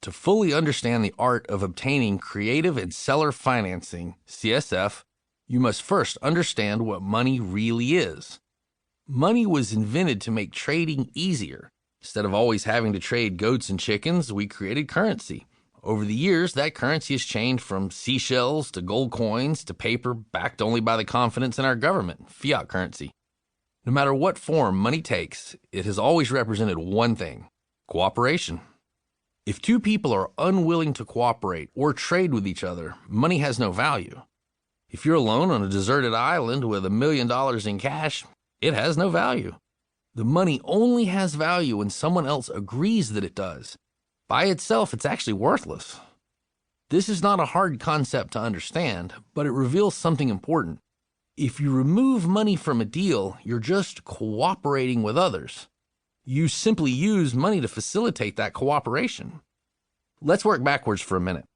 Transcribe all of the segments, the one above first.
To fully understand the art of obtaining creative and seller financing, CSF, you must first understand what money really is. Money was invented to make trading easier. Instead of always having to trade goats and chickens, we created currency. Over the years, that currency has changed from seashells to gold coins to paper backed only by the confidence in our government, fiat currency. No matter what form money takes, it has always represented one thing: cooperation. If two people are unwilling to cooperate or trade with each other, money has no value. If you're alone on a deserted island with $1 million in cash, it has no value. The money only has value when someone else agrees that it does. By itself, it's actually worthless. This is not a hard concept to understand, but it reveals something important. If you remove money from a deal, you're just cooperating with others. You simply use money to facilitate that cooperation. Let's work backwards for a minute.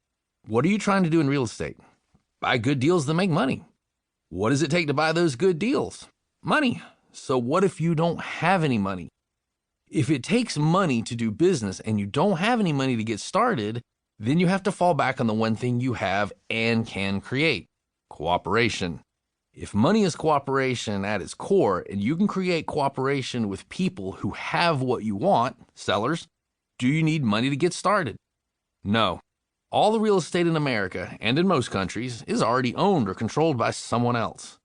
What are you trying to do in real estate? Buy good deals that make money. What does it take to buy those good deals? Money. So what if you don't have any money? If it takes money to do business and you don't have any money to get started, then you have to fall back on the one thing you have and can create: cooperation. If money is cooperation at its core, and you can create cooperation with people who have what you want, sellers, do you need money to get started? No. All the real estate in America, and in most countries, is already owned or controlled by someone else.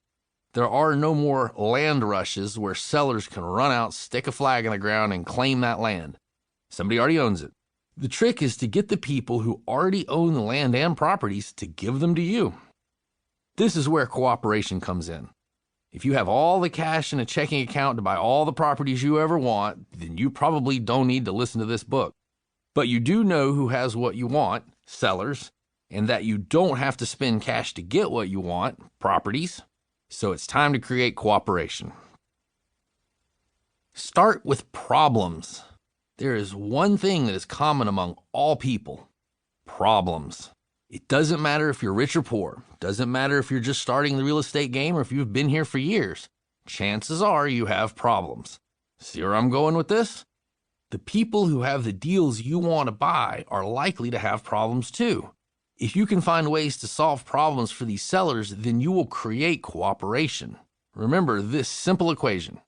There are no more land rushes where sellers can run out, stick a flag in the ground, and claim that land. Somebody already owns it. The trick is to get the people who already own the land and properties to give them to you. This is where cooperation comes in. If you have all the cash in a checking account to buy all the properties you ever want, then you probably don't need to listen to this book. But you do know who has what you want, sellers, and that you don't have to spend cash to get what you want, properties. So it's time to create cooperation. Start with problems. There is one thing that is common among all people: problems. It doesn't matter if you're rich or poor. It doesn't matter if you're just starting the real estate game or if you've been here for years. Chances are you have problems. See where I'm going with this? The people who have the deals you want to buy are likely to have problems too. If you can find ways to solve problems for these sellers, then you will create cooperation. Remember this simple equation: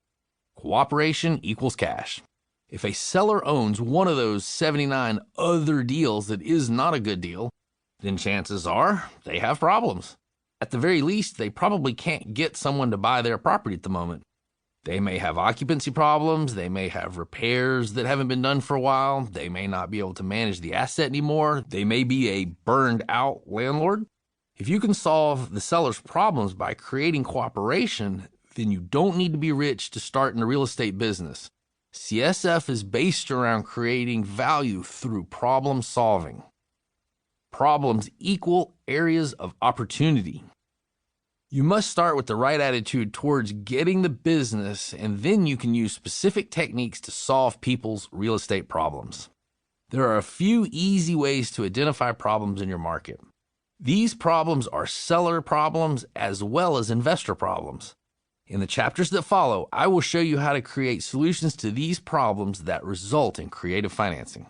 cooperation equals cash. If a seller owns one of those 79 other deals that is not a good deal, then chances are they have problems. At the very least, they probably can't get someone to buy their property at the moment. They may have occupancy problems, they may have repairs that haven't been done for a while, they may not be able to manage the asset anymore, they may be a burned out landlord. If you can solve the seller's problems by creating cooperation, then you don't need to be rich to start in the real estate business. CSF is based around creating value through problem solving. Problems equal areas of opportunity. You must start with the right attitude towards getting the business, and then you can use specific techniques to solve people's real estate problems. There are a few easy ways to identify problems in your market. These problems are seller problems as well as investor problems. In the chapters that follow, I will show you how to create solutions to these problems that result in creative financing.